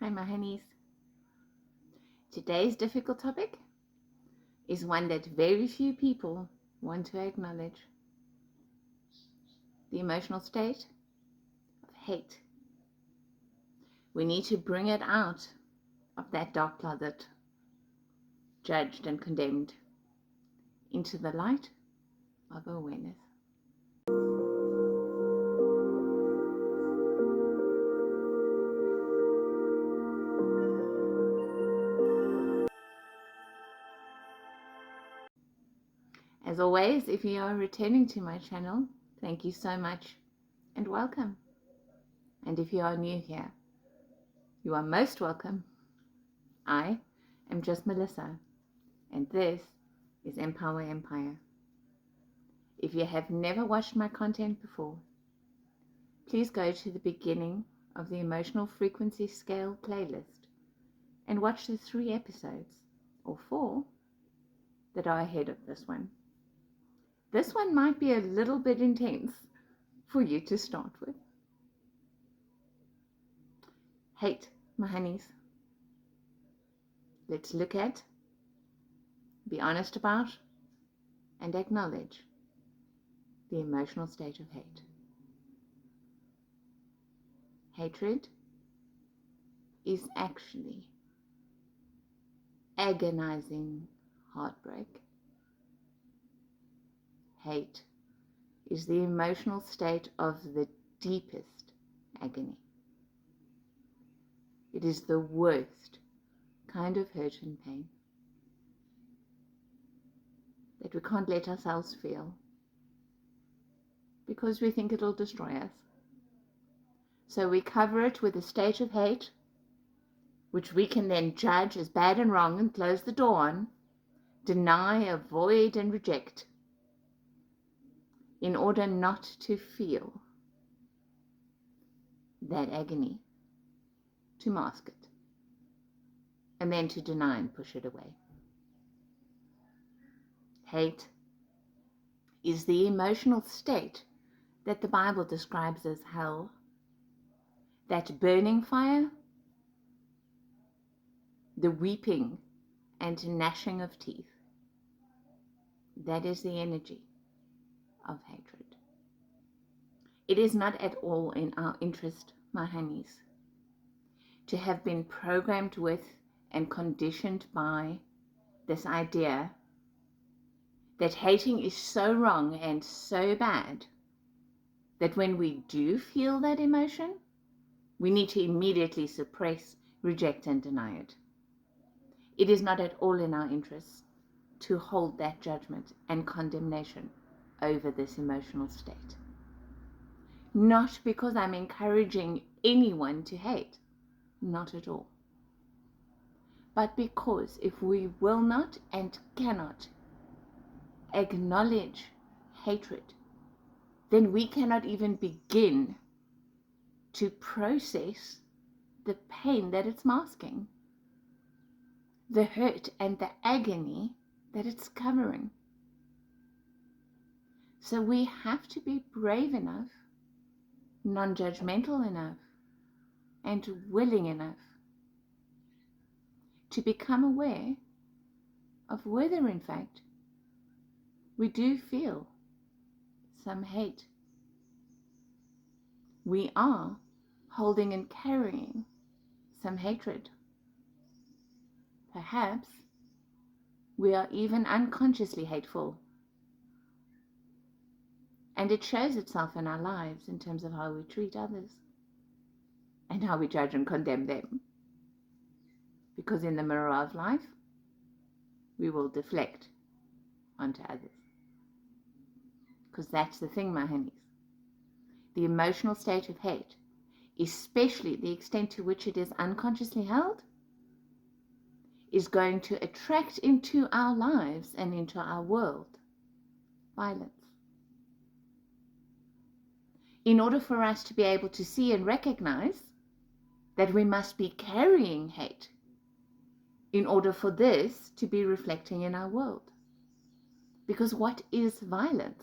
Hi, my honeys. Today's difficult topic is one that very few people want to acknowledge. The emotional state of hate. We need to bring it out of that dark closet, judged and condemned, into the light of awareness. As always, if you are returning to my channel, thank you so much and welcome. And if you are new here, you are most welcome. I am just Melissa, and this is Empower Empire. If you have never watched my content before, please go to the beginning of the Emotional Frequency Scale playlist and watch the 3 episodes, or 4, that are ahead of this one. This one might be a little bit intense for you to start with. Hate, my honeys. Let's look at, be honest about, and acknowledge the emotional state of hate. Hatred is actually agonizing heartbreak. Hate is the emotional state of the deepest agony. It is the worst kind of hurt and pain that we can't let ourselves feel because we think it'll destroy us. So we cover it with a state of hate, which we can then judge as bad and wrong and close the door on, deny, avoid, and reject, in order not to feel that agony, to mask it, and then to deny and push it away. Hate is the emotional state that the Bible describes as hell, that burning fire, the weeping and gnashing of teeth. That is the energy of hatred. It is not at all in our interest, my honeys, to have been programmed with and conditioned by this idea that hating is so wrong and so bad that when we do feel that emotion, we need to immediately suppress, reject, and deny it. It is not at all in our interest to hold that judgment and condemnation over this emotional state. Not because I'm encouraging anyone to hate, not at all. But because if we will not and cannot acknowledge hatred, then we cannot even begin to process the pain that it's masking, the hurt and the agony that it's covering. So we have to be brave enough, non-judgmental enough, and willing enough to become aware of whether, in fact, we do feel some hate. We are holding and carrying some hatred. Perhaps we are even unconsciously hateful. And it shows itself in our lives in terms of how we treat others and how we judge and condemn them. Because in the mirror of life, we will deflect onto others. Because that's the thing, my honeys. The emotional state of hate, especially the extent to which it is unconsciously held, is going to attract into our lives and into our world violence. In order for us to be able to see and recognize that we must be carrying hate in order for this to be reflecting in our world. Because what is violence?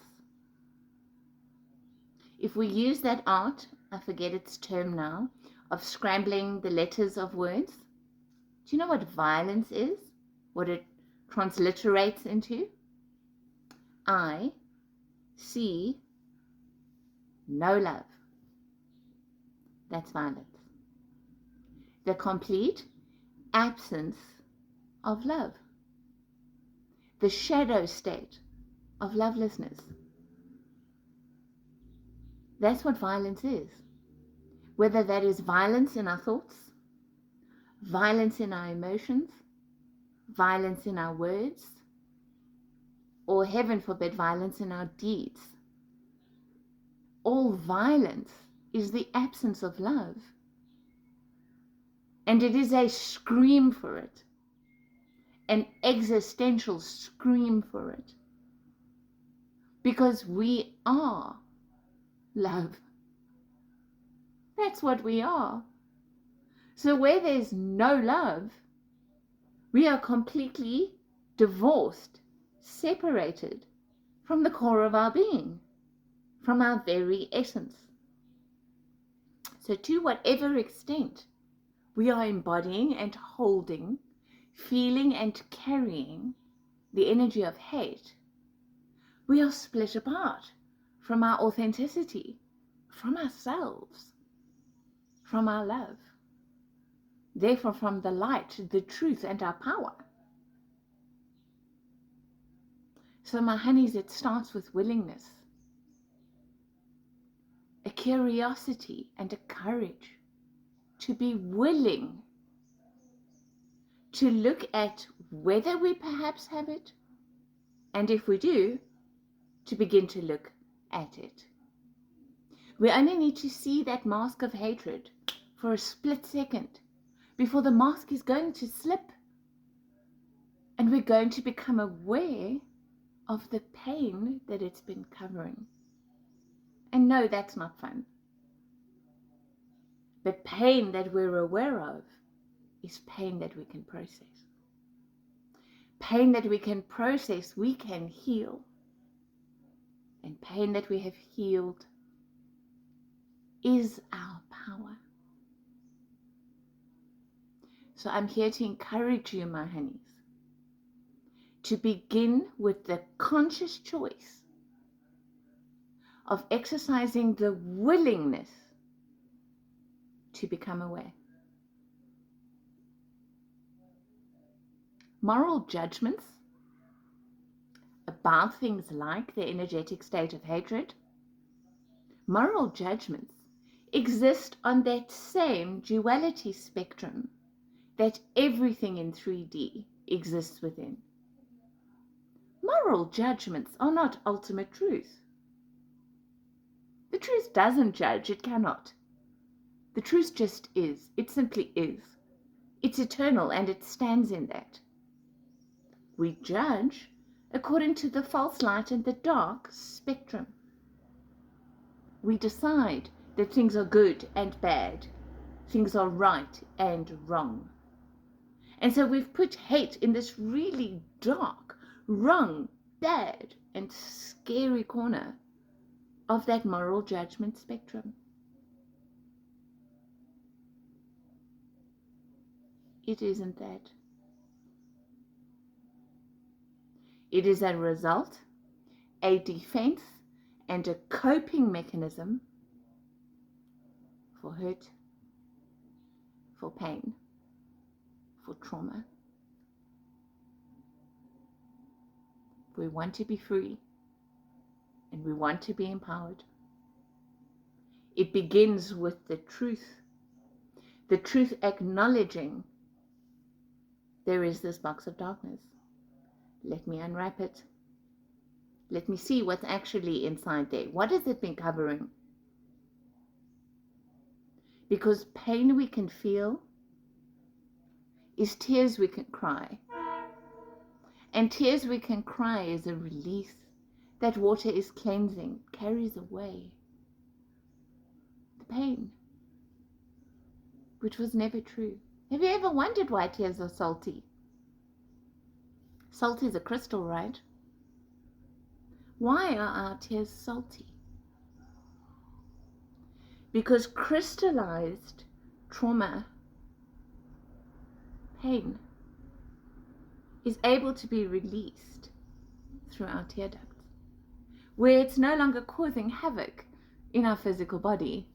If we use that art, I forget its term now, of scrambling the letters of words? Do you know what violence is? What it transliterates into? I see no love. That's violence. The complete absence of love. The shadow state of lovelessness. That's what violence is. Whether that is violence in our thoughts, violence in our emotions, violence in our words, or heaven forbid, violence in our deeds. All violence is the absence of love. And it is a scream for it, an existential scream for it. Because we are love. That's what we are. So where there's no love, we are completely divorced, separated from the core of our being, from our very essence. So to whatever extent we are embodying and holding, feeling and carrying the energy of hate, we are split apart from our authenticity, from ourselves, from our love, therefore from the light, the truth, and our power. So my honeys, it starts with willingness, a curiosity and a courage to be willing to look at whether we perhaps have it, and if we do, to begin to look at it. We only need to see that mask of hatred for a split second before the mask is going to slip, and we're going to become aware of the pain that it's been covering. And no, that's not fun. But pain that we're aware of is pain that we can process. Pain that we can process, we can heal. And pain that we have healed is our power. So I'm here to encourage you, my honeys, to begin with the conscious choice of exercising the willingness to become aware. Moral judgments about things like the energetic state of hatred, moral judgments exist on that same duality spectrum that everything in 3D exists within. Moral judgments are not ultimate truth. The truth doesn't judge, it cannot. The truth just is, it simply is. It's eternal and it stands in that. We judge according to the false light and the dark spectrum. We decide that things are good and bad, things are right and wrong. And so we've put hate in this really dark, wrong, bad, and scary corner of that moral judgment spectrum. It isn't that. It is a result, a defense, and a coping mechanism for hurt, for pain, for trauma. We want to be free, and we want to be empowered. It begins with the truth acknowledging there is this box of darkness. Let me unwrap it. Let me see what's actually inside there. What has it been covering? Because pain we can feel is tears we can cry. And tears we can cry is a release. That water is cleansing, carries away the pain, which was never true. Have you ever wondered why tears are salty? Salt is a crystal, right? Why are our tears salty? Because crystallized trauma, pain, is able to be released through our tear ducts, where it's no longer causing havoc in our physical body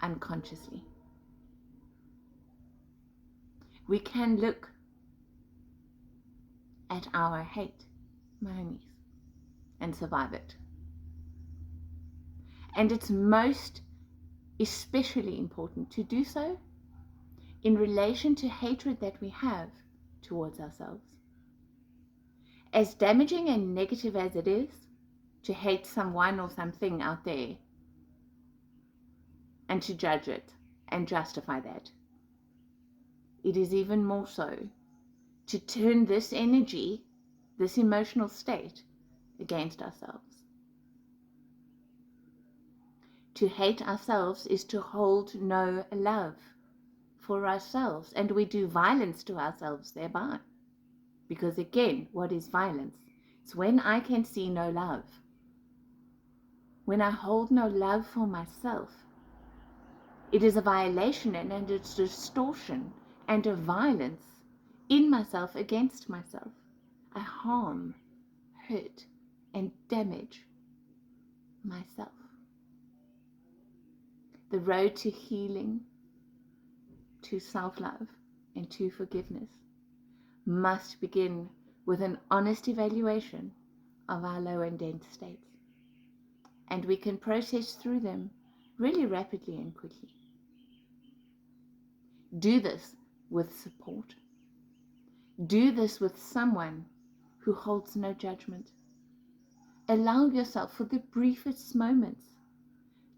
unconsciously. We can look at our hate, my honeys, and survive it. And it's most especially important to do so in relation to hatred that we have towards ourselves. As damaging and negative as it is to hate someone or something out there and to judge it and justify that, it is even more so to turn this energy, this emotional state, against ourselves. To hate ourselves is to hold no love for ourselves, and we do violence to ourselves thereby. Because again, what is violence? It's when I can see no love. When I hold no love for myself, it is a violation and it's distortion and a violence in myself against myself. I harm, hurt, and damage myself. The road to healing, to self-love, and to forgiveness must begin with an honest evaluation of our low and dense states. And we can process through them really rapidly and quickly. Do this with support. Do this with someone who holds no judgment. Allow yourself for the briefest moments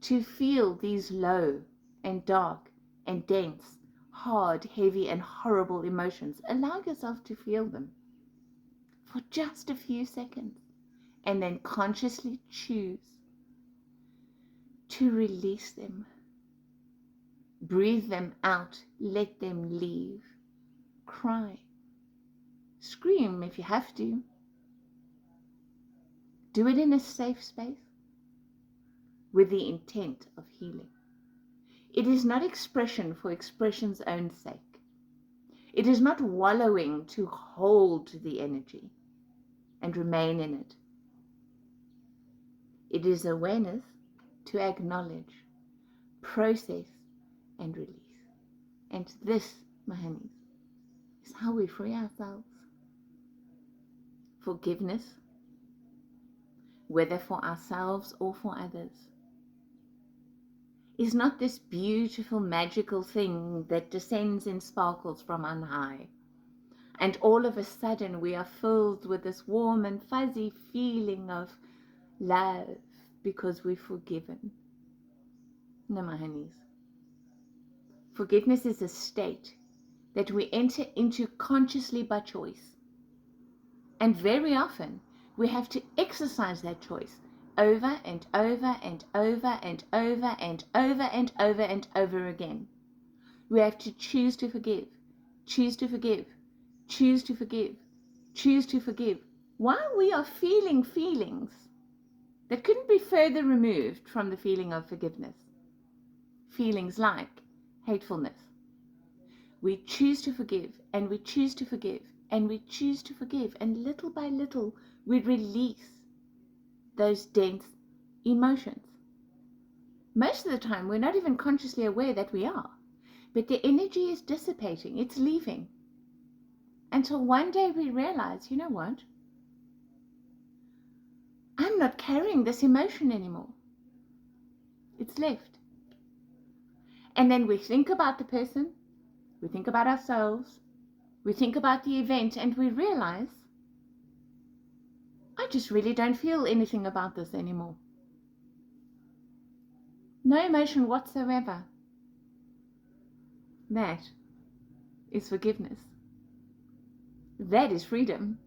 to feel these low and dark and dense, hard, heavy, and horrible emotions. Allow yourself to feel them for just a few seconds, and then consciously choose to release them. Breathe them out. Let them leave. Cry. Scream if you have to. Do it in a safe space with the intent of healing. It is not expression for expression's own sake. It is not wallowing to hold the energy and remain in it. It is awareness to acknowledge, process, and release. And this, my honeys, is how we free ourselves. Forgiveness, whether for ourselves or for others, is not this beautiful magical thing that descends in sparkles from on high, and all of a sudden we are filled with this warm and fuzzy feeling of love because we're forgiven. No, my honeys. Forgiveness is a state that we enter into consciously by choice. And very often we have to exercise that choice over and over and over and over and over and over and over again. We have to choose to forgive, choose to forgive, choose to forgive, choose to forgive. While we are feeling feelings that couldn't be further removed from the feeling of forgiveness. Feelings like hatefulness. We choose to forgive, and we choose to forgive, and we choose to forgive, and little by little we release those dense emotions. Most of the time we're not even consciously aware that we are, but the energy is dissipating, it's leaving. Until one day we realize, you know what? I'm not carrying this emotion anymore. It's left. And then we think about the person, we think about ourselves, we think about the event, and we realize, I just really don't feel anything about this anymore. No emotion whatsoever. That is forgiveness. That is freedom.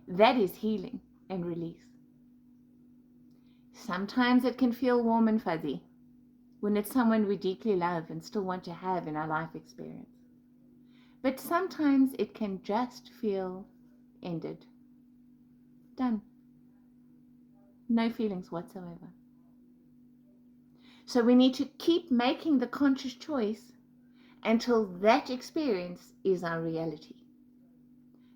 That is healing and release. Sometimes it can feel warm and fuzzy when it's someone we deeply love and still want to have in our life experience. But sometimes it can just feel ended. Done. No feelings whatsoever. So we need to keep making the conscious choice until that experience is our reality.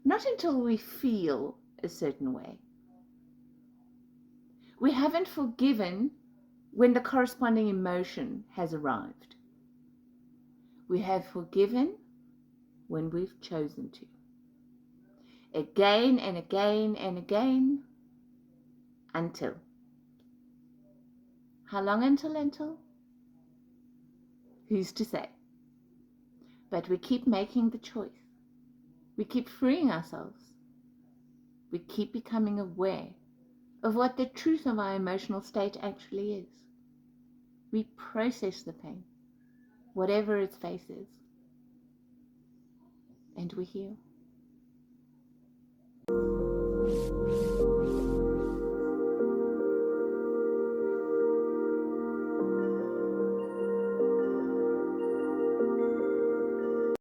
Not until we feel a certain way. We haven't forgiven when the corresponding emotion has arrived. We have forgiven when we've chosen to. Again and again and again, until. How long until? Who's to say? But we keep making the choice. We keep freeing ourselves. We keep becoming aware of what the truth of our emotional state actually is. We process the pain, whatever its face is, and we heal.